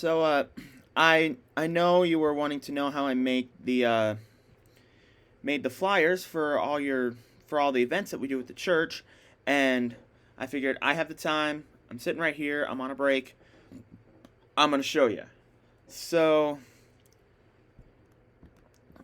So, I know you were wanting to know how I made the flyers for all the events that we do at the church, and I figured I have the time. I'm sitting right here. I'm on a break. I'm gonna show you. So,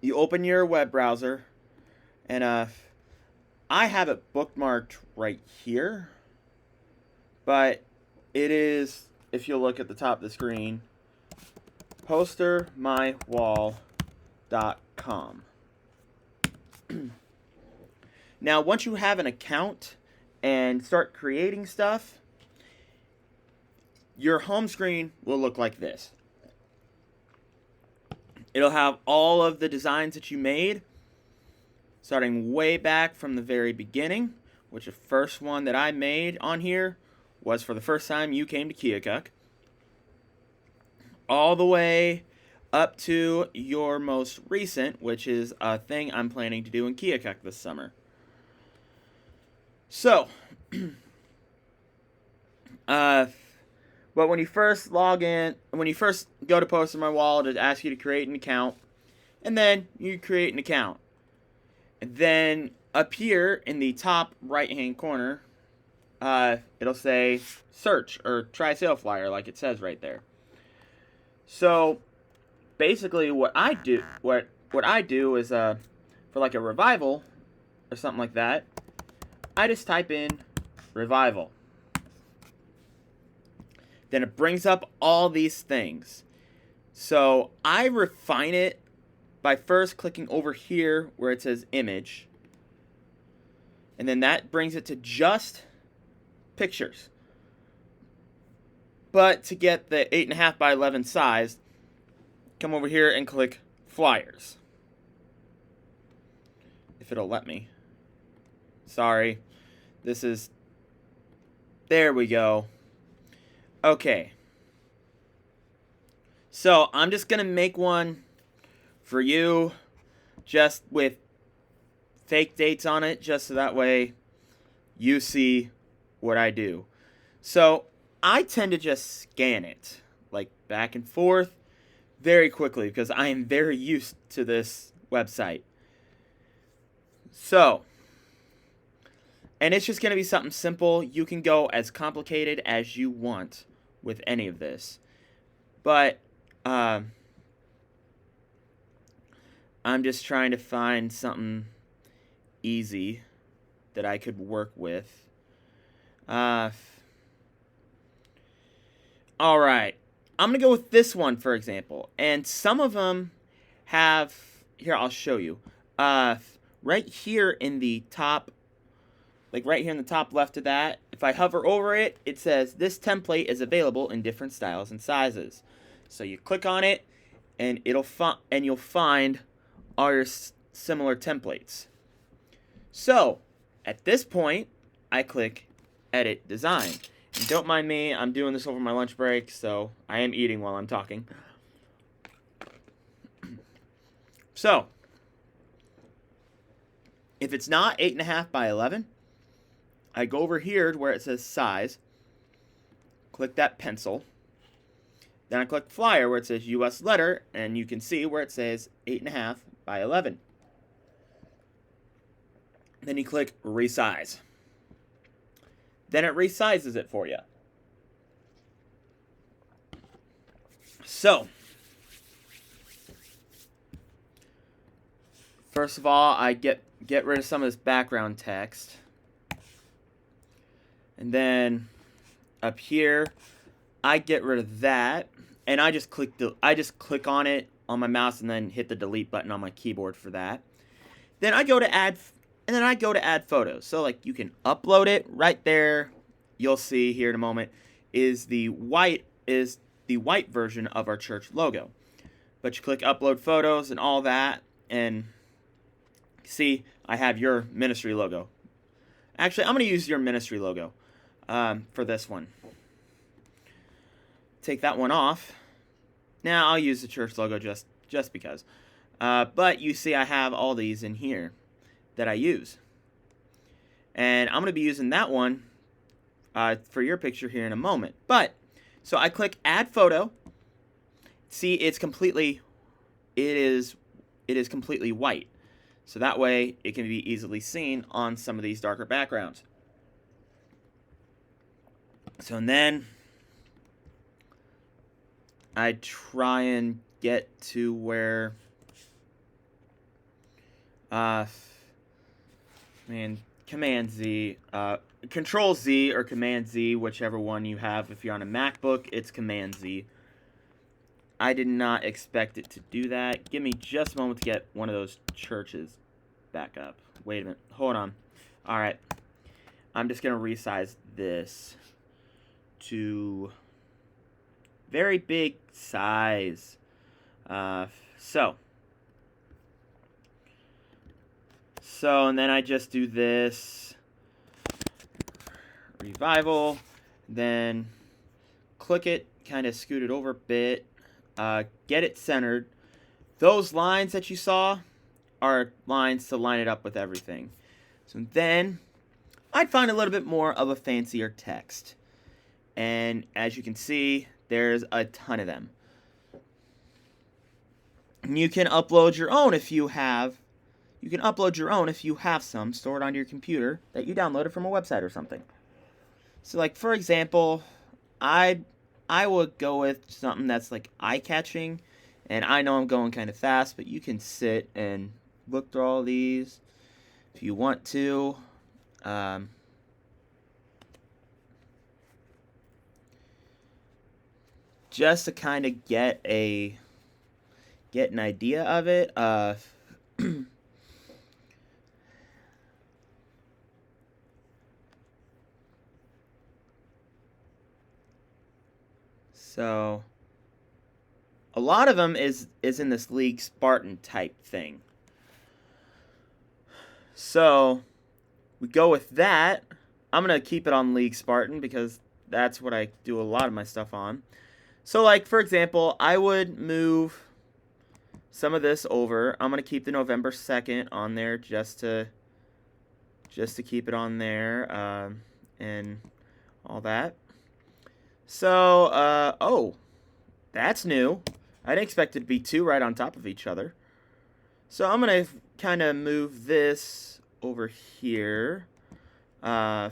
you open your web browser, and I have it bookmarked right here, but it is, if you look at the top of the screen, postermywall.com. Now, once you have an account and start creating stuff, your home screen will look like this. It'll have all of the designs that you made, starting way back from the very beginning, which the first one that I made on here was for the first time you came to Keokuk, all the way up to your most recent, which is a thing I'm planning to do in Keokuk this summer. So, but when you first log in, when you first go to Post on My Wall, it asks you to create an account, and then you create an account. And then up here in the top right-hand corner, it'll say search or try sale flyer, like it says right there. So basically, what I do is for like a revival or something like that, I just type in revival. Then it brings up all these things. So I refine it by first clicking over here where it says image. And then that brings it to just pictures. But to get the 8.5 by 11 size, come over here and click flyers. If it'll let me. Sorry. There we go. Okay. So I'm just going to make one for you just with fake dates on it, just so that way you see what I do. So I tend to just scan it, like back and forth, very quickly, because I am very used to this website. So, and it's just going to be something simple. You can go as complicated as you want with any of this. But I'm just trying to find something easy that I could work with. Alright. I'm going to go with this one, for example. And some of them have... Here, I'll show you. Right here in the top... Like right here in the top left of that, if I hover over it, it says, this template is available in different styles and sizes. So you click on it, and you'll find all your similar templates. So, at this point, I click Edit Design. And don't mind me, I'm doing this over my lunch break, so I am eating while I'm talking. So, if it's not 8.5 by 11, I go over here to where it says size, click that pencil, then I click flyer where it says US letter, and you can see where it says 8.5 by 11. Then you click resize. Then it resizes it for you. So, first of all, I get rid of some of this background text. And then up here, I get rid of that, and I just click on it on my mouse and then hit the delete button on my keyboard for that. Then I go to add photos. So like you can upload it right there. You'll see here in a moment is the white version of our church logo. But you click upload photos and all that, and see I have your ministry logo. Actually, I'm going to use your ministry logo for this one. Take that one off. Now I'll use the church logo just because. But you see I have all these in here that I use. And I'm going to be using that one for your picture here in a moment. But, so I click add photo, see, it is completely white. So that way it can be easily seen on some of these darker backgrounds. So and then I try and get to where Command Z, Control Z or Command Z, whichever one you have. If you're on a MacBook, it's Command Z. I did not expect it to do that. Give me just a moment to get one of those churches back up. Wait a minute. Hold on. Alright. I'm just going to resize this to very big size. So, and then I just do this. Revival. Then click it. Kind of scoot it over a bit. Get it centered. Those lines that you saw are lines to line it up with everything. So then I'd find a little bit more of a fancier text. And as you can see, there's a ton of them. You can upload your own if you have. You can upload your own if you have some stored onto your computer that you downloaded from a website or something. So like for example, I would go with something that's like eye-catching, and I know I'm going kind of fast, but you can sit and look through all these if you want to. Just to kind of get an idea of it. So a lot of them is in this League Spartan type thing. So we go with that. I'm going to keep it on League Spartan because that's what I do a lot of my stuff on. So like for example, I would move some of this over. I'm going to keep the November 2nd on there just to keep it on there and all that. So, oh, that's new. I didn't expect it to be two right on top of each other. So I'm going to kind of move this over here. Get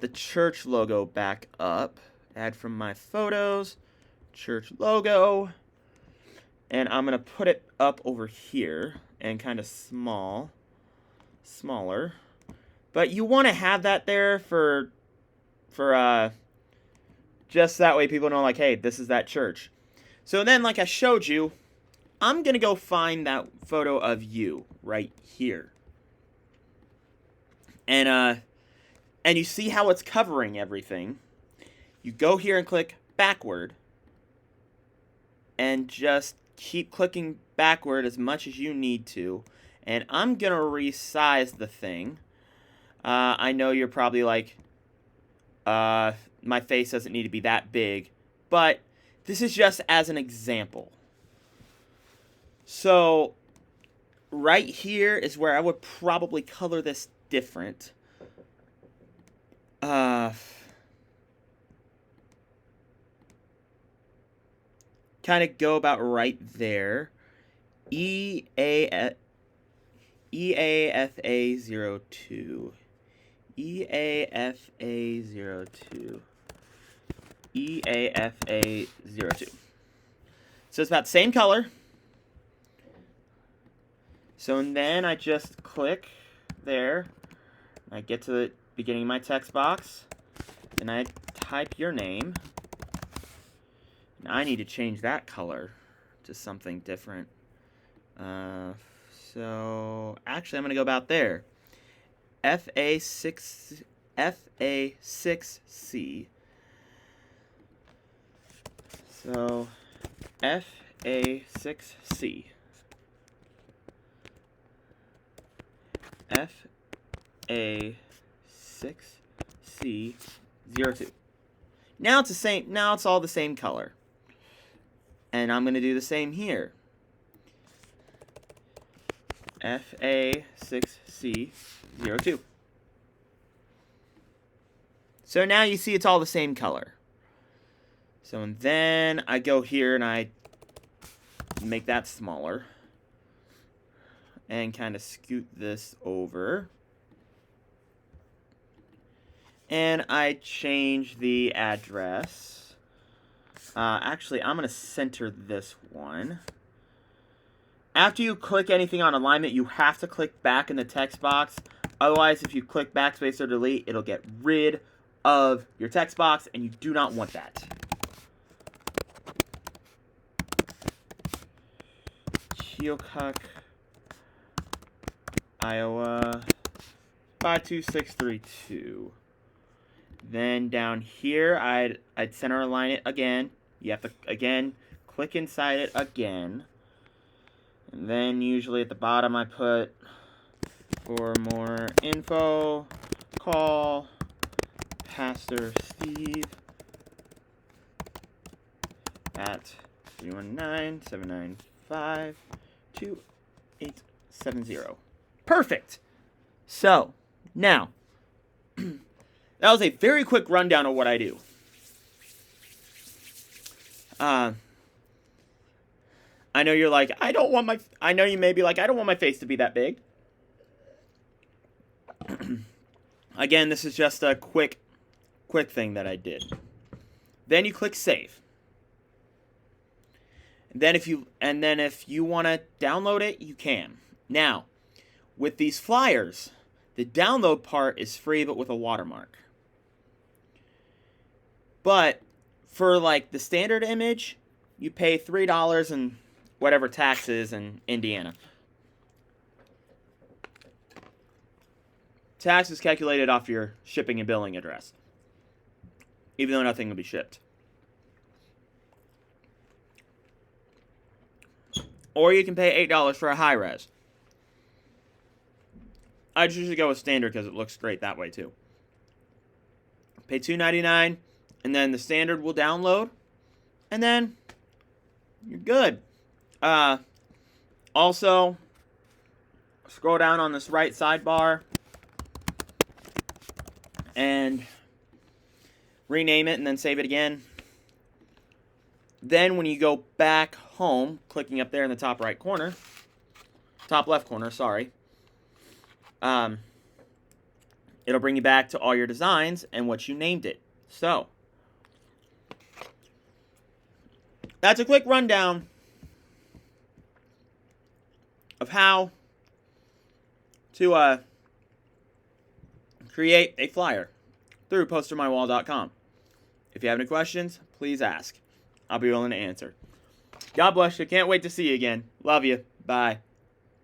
the church logo back up. Add from my photos. Church logo. And I'm going to put it up over here and kind of smaller. But you want to have that there for just that way people know, like, hey, this is that church. So then, like I showed you, I'm going to go find that photo of you right here. And you see how it's covering everything. You go here and click backward. And just keep clicking backward as much as you need to. And I'm going to resize the thing. I know you're probably like, my face doesn't need to be that big, but this is just as an example. So right here is where I would probably color this different. Kind of go about right there. EAFA02. EAFA02. EAFA02. So it's about the same color. So and then I just click there. I get to the beginning of my text box. And I type your name. And I need to change that color to something different. So actually I'm going to go about there. FA6C. So FA6C. FA6C02. Now it's the same. Now it's all the same color. And I'm going to do the same here. FA6C02. So now you see it's all the same color. So and then I go here and I make that smaller. And kind of scoot this over. And I change the address. Actually, I'm going to center this one. After you click anything on alignment, you have to click back in the text box. Otherwise, if you click backspace or delete, it'll get rid of your text box, and you do not want that. Keokuk, Iowa, 52632. Then down here, I'd center align it again. You have to, again, click inside it again. And then usually at the bottom I put, for more info, call Pastor Steve at 319-795-2870. Perfect. So, now, that was a very quick rundown of what I do. I know you're like, I know you may be like, I don't want my face to be that big. Again, this is just a quick thing that I did. Then you click save. Then if you want to download it, you can. Now, with these flyers, the download part is free but with a watermark. But for like the standard image, you pay $3 and whatever taxes in Indiana. Tax is calculated off your shipping and billing address, even though nothing will be shipped. Or you can pay $8 for a high res. I'd usually go with standard because it looks great that way too. Pay $2.99, and then the standard will download, and then you're good. Also, scroll down on this right sidebar and rename it and then save it again. Then when you go back home, clicking up there in the top right corner, top left corner, sorry, it'll bring you back to all your designs and what you named it. So, that's a quick rundown of how to create a flyer through postermywall.com. If you have any questions, please ask. I'll be willing to answer. God bless you. Can't wait to see you again. Love you. Bye.